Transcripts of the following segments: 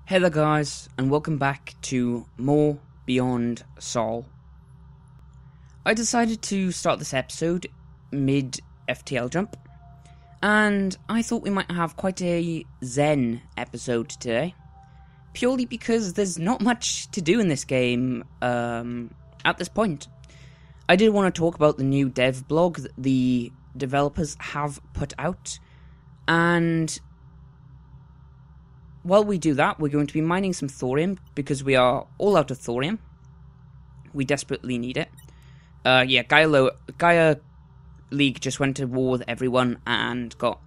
Hey there guys, and welcome back to more Beyond Sol. I decided to start this episode mid-FTL jump, and I thought we might have quite a zen episode today, purely because there's not much to do in this game at this point. I did want to talk about the new dev blog that the developers have put out, and while we do that, we're going to be mining some thorium, because we are all out of thorium. We desperately need it. Gaia League just went to war with everyone and got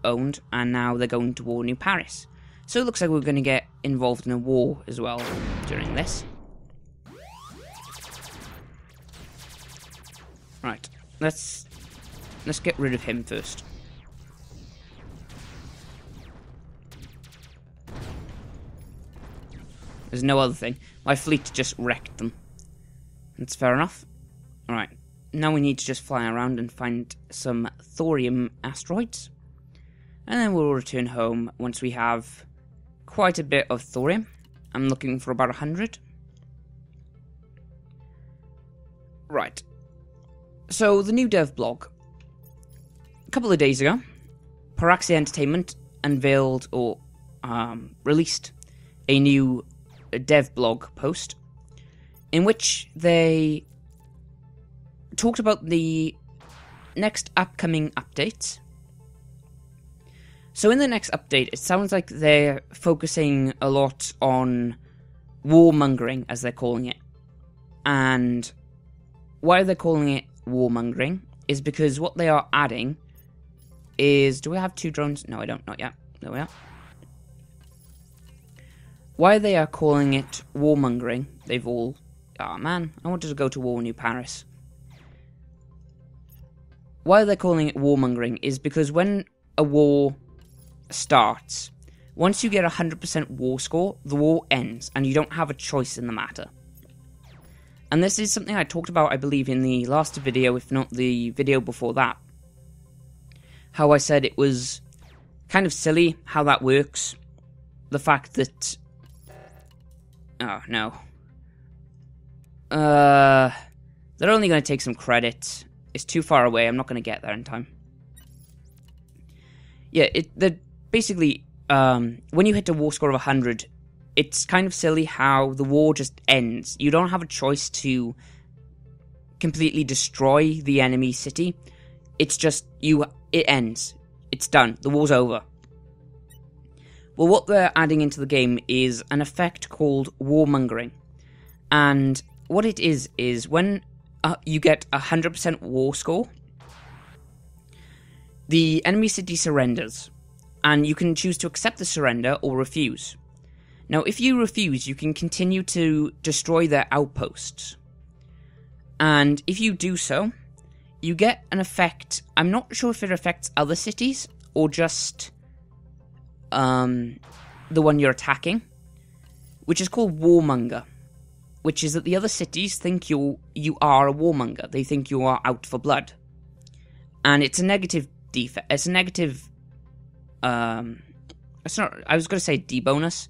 owned, and now they're going to war New Paris. So it looks like we're going to get involved in a war as well during this. Right, let's get rid of him first. There's no other thing. My fleet just wrecked them. That's fair enough. Alright, now we need to just fly around and find some thorium asteroids. And then we'll return home once we have quite a bit of thorium. I'm looking for about 100. Right. So, the new dev blog. A couple of days ago, Paraxia Entertainment unveiled or released a new dev blog post in which they talked about the next upcoming updates. So in the next update, it sounds like they're focusing a lot on warmongering, as they're calling it. And why they're calling it warmongering is because what they are adding is... Do we have 2 drones? No, I don't. Not yet. There we are. Why they are calling it warmongering, they've all... Ah, man, I wanted to go to war with New Paris. Why they're calling it warmongering is because when a war starts, once you get a 100% war score, the war ends, and you don't have a choice in the matter. And this is something I talked about, I believe, in the last video, if not the video before that. How I said it was kind of silly how that works. The fact that... Oh, no. They're only going to take some credit. It's too far away. I'm not going to get there in time. Yeah, basically, when you hit a war score of 100, it's kind of silly how the war just ends. You don't have a choice to completely destroy the enemy city. It's just, it ends. It's done. The war's over. Well, what they're adding into the game is an effect called warmongering. And what it is when you get a 100% war score, the enemy city surrenders, and you can choose to accept the surrender or refuse. Now, if you refuse, you can continue to destroy their outposts. And if you do so, you get an effect. I'm not sure if it affects other cities or just... the one you're attacking, which is called warmonger, which is that the other cities think you are a warmonger. They think you are out for blood, and it's a negative defect. It's a negative. It's not. I was going to say debonus.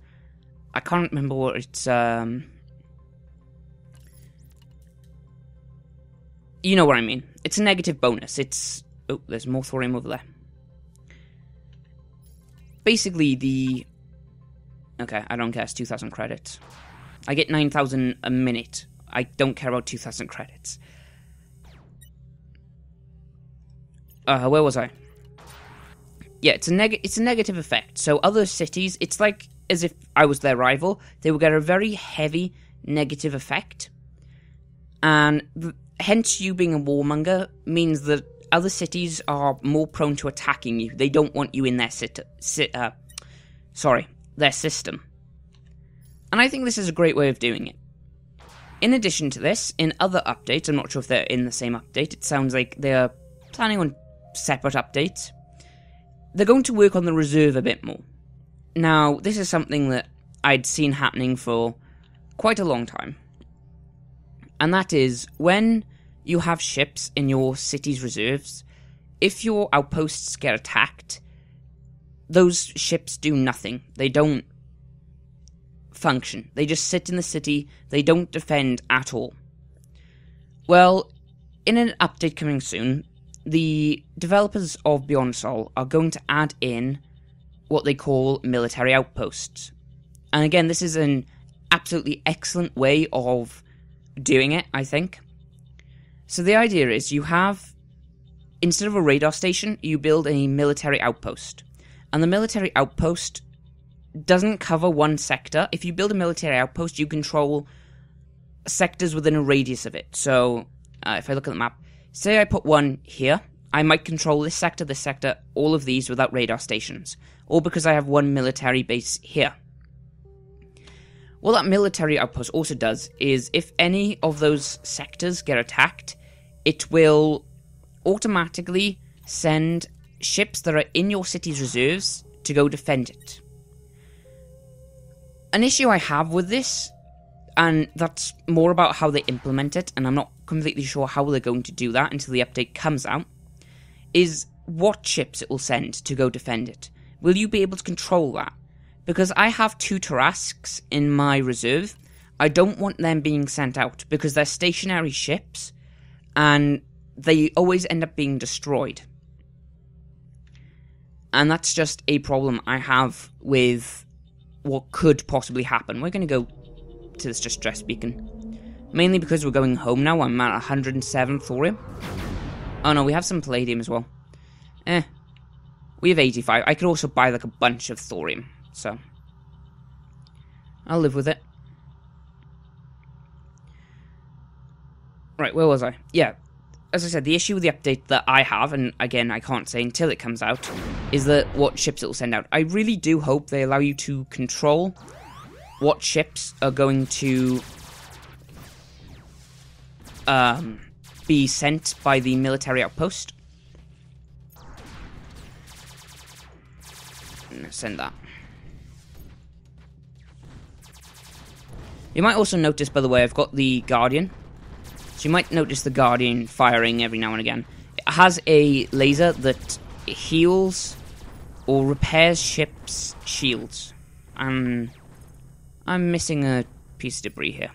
I can't remember what it's. You know what I mean. It's a negative bonus. It's. Oh, there's more thorium over there. Basically, okay, I don't care, it's 2,000 credits. I get 9,000 a minute. I don't care about 2,000 credits. Where was I? Yeah, it's a negative effect. So other cities, it's like as if I was their rival. They will get a very heavy negative effect. And hence you being a warmonger means that other cities are more prone to attacking you. They don't want you in their their system. And I think this is a great way of doing it. In addition to this, in other updates, I'm not sure if they're in the same update, it sounds like they're planning on separate updates. They're going to work on the reserve a bit more. Now, this is something that I'd seen happening for quite a long time. And that is, when you have ships in your city's reserves, if your outposts get attacked, those ships do nothing. They don't function. They just sit in the city, they don't defend at all. Well, in an update coming soon, the developers of Beyond Sol are going to add in what they call military outposts. And again, this is an absolutely excellent way of doing it, I think. So the idea is you have, instead of a radar station, you build a military outpost. And the military outpost doesn't cover one sector. If you build a military outpost, you control sectors within a radius of it. So, if I look at the map, say I put one here, I might control this sector, all of these without radar stations. Or because I have one military base here. What that military outpost also does is, if any of those sectors get attacked, it will automatically send ships that are in your city's reserves to go defend it. An issue I have with this, and that's more about how they implement it, and I'm not completely sure how they're going to do that until the update comes out, is what ships it will send to go defend it. Will you be able to control that? Because I have 2 Tarasques in my reserve, I don't want them being sent out, because they're stationary ships, and they always end up being destroyed. And that's just a problem I have with what could possibly happen. We're going to go to this distress beacon. Mainly because we're going home now. I'm at 107 thorium. Oh no, we have some palladium as well. We have 85. I could also buy like a bunch of thorium. So, I'll live with it. Right, where was I? Yeah, as I said, the issue with the update that I have, and again, I can't say until it comes out, is that what ships it will send out. I really do hope they allow you to control what ships are going to be sent by the military outpost. Send that. You might also notice, by the way, I've got the Guardian. So you might notice the Guardian firing every now and again. It has a laser that heals or repairs ships' shields. I'm missing a piece of debris here.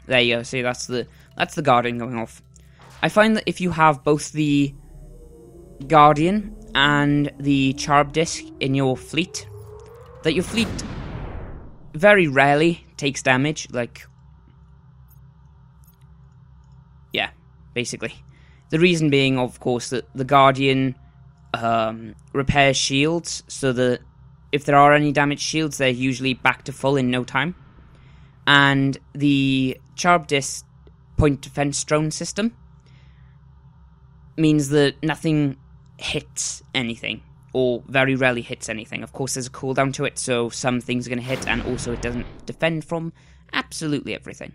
There you go. See, that's the Guardian going off. I find that if you have both the Guardian and the Charb Disc in your fleet, that your fleet very rarely takes damage, like, yeah, basically. The reason being, of course, that the Guardian repairs shields, so that if there are any damaged shields, they're usually back to full in no time. And the Charb Disc point defense drone system means that nothing hits anything, or very rarely hits anything. Of course, there's a cooldown to it, so some things are going to hit, and also it doesn't defend from absolutely everything.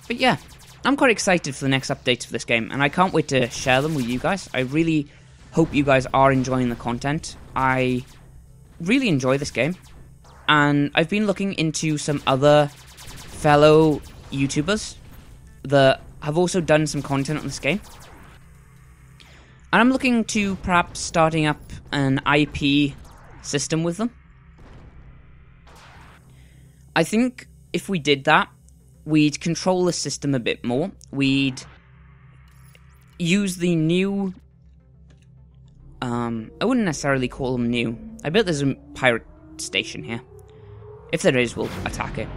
But yeah, I'm quite excited for the next updates for this game, and I can't wait to share them with you guys. I really hope you guys are enjoying the content. I really enjoy this game, and I've been looking into some other fellow YouTubers that have also done some content on this game. And I'm looking to perhaps starting up an IP system with them. I think if we did that, we'd control the system a bit more. We'd use the new... I wouldn't necessarily call them new. I bet there's a pirate station here. If there is, we'll attack it.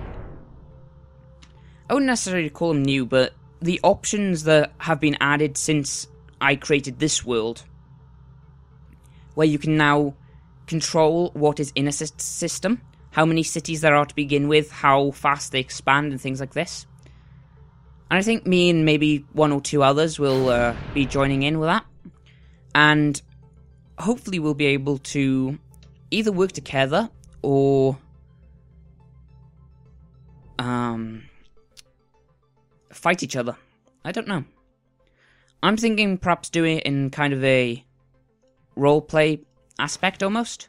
I wouldn't necessarily call them new, but the options that have been added since I created this world, where you can now control what is in a system, how many cities there are to begin with, how fast they expand, and things like this. And I think me and maybe 1 or 2 others will be joining in with that. And hopefully we'll be able to either work together or fight each other. I don't know. I'm thinking perhaps doing it in kind of a roleplay aspect almost.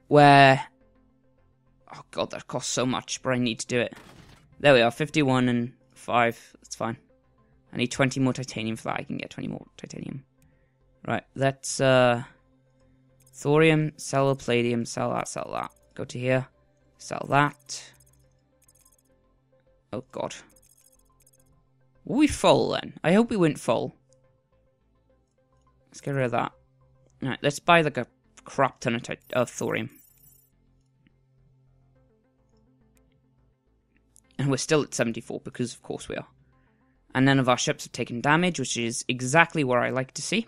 Where... oh god, that costs so much, but I need to do it. There we are, 51 and 5. That's fine. I need 20 more titanium for that. I can get 20 more titanium. Right, let's thorium, sell palladium, sell that. Go to here, sell that. Oh god. Were we full then? I hope we went full. Let's get rid of that. Alright, let's buy like a crap ton of thorium. And we're still at 74 because of course we are. And none of our ships have taken damage, which is exactly what I like to see.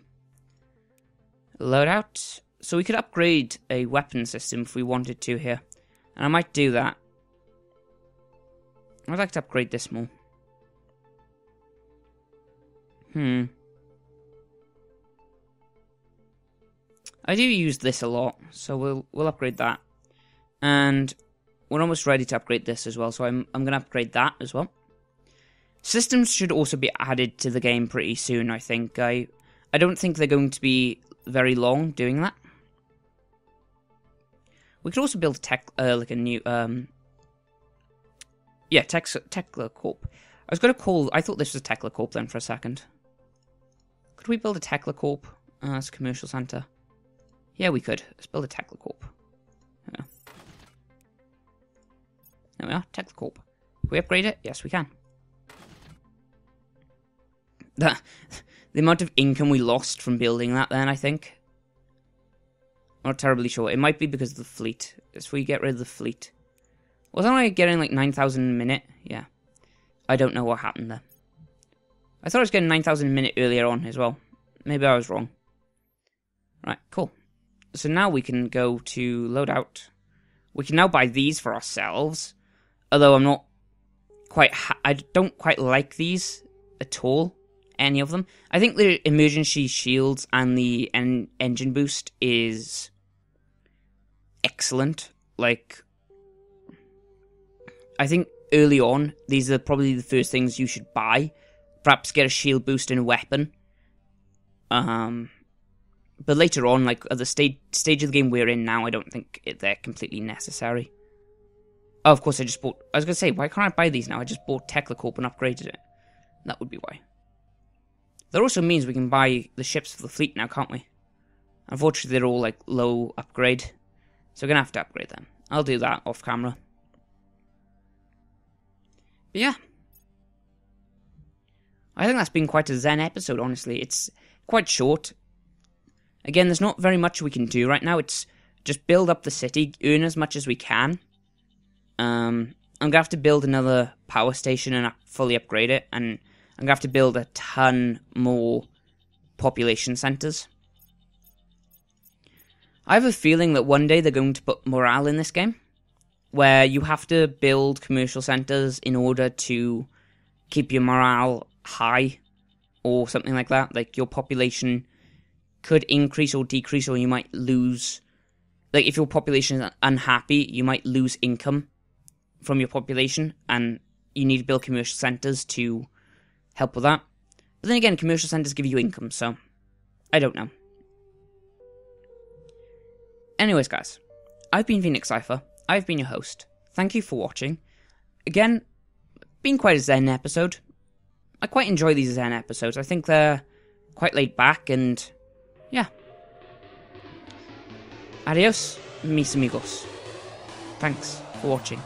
Loadout. So we could upgrade a weapon system if we wanted to here. And I might do that. I'd like to upgrade this more. I do use this a lot, so we'll upgrade that. And we're almost ready to upgrade this as well, so I'm going to upgrade that as well. Systems should also be added to the game pretty soon, I think. I don't think they're going to be very long doing that. We could also build like a new Tekla Corp. I thought this was Tekla Corp then for a second. Could we build a Tekla Corp as a commercial center? Yeah, we could. Let's build a Tekla Corp. Yeah. There we are, Tekla Corp. Can we upgrade it? Yes, we can. The amount of income we lost from building that then, I think. I'm not terribly sure. It might be because of the fleet. If we get rid of the fleet. Wasn't I getting like 9,000 a minute? Yeah. I don't know what happened there. I thought I was getting 9,000 a minute earlier on as well. Maybe I was wrong. Right, cool. So now we can go to loadout. We can now buy these for ourselves. Although I'm not quite... I don't quite like these at all. Any of them. I think the emergency shields and the engine boost is excellent. Like, I think early on, these are probably the first things you should buy. Perhaps get a shield boost in a weapon. But later on, like at the stage of the game we're in now, I don't think they're completely necessary. Oh, of course, I was going to say, why can't I buy these now? I just bought Tekla Corp and upgraded it. That would be why. That also means we can buy the ships for the fleet now, can't we? Unfortunately, they're all like low upgrade. So we're going to have to upgrade them. I'll do that off camera. But yeah. I think that's been quite a zen episode, honestly. It's quite short. Again, there's not very much we can do right now. It's just build up the city, earn as much as we can. I'm going to have to build another power station and fully upgrade it. And I'm going to have to build a ton more population centers. I have a feeling that one day they're going to put morale in this game, where you have to build commercial centers in order to keep your morale high, or something like that. Like, your population could increase or decrease, or you might lose... Like, if your population is unhappy, you might lose income from your population, and you need to build commercial centers to help with that. But then again, commercial centers give you income, so I don't know. Anyways, guys, I've been Phoenix Cypher. I've been your host. Thank you for watching. Again, been quite a zen episode. I quite enjoy these zen episodes. I think they're quite laid back, and yeah. Adios, mis amigos. Thanks for watching.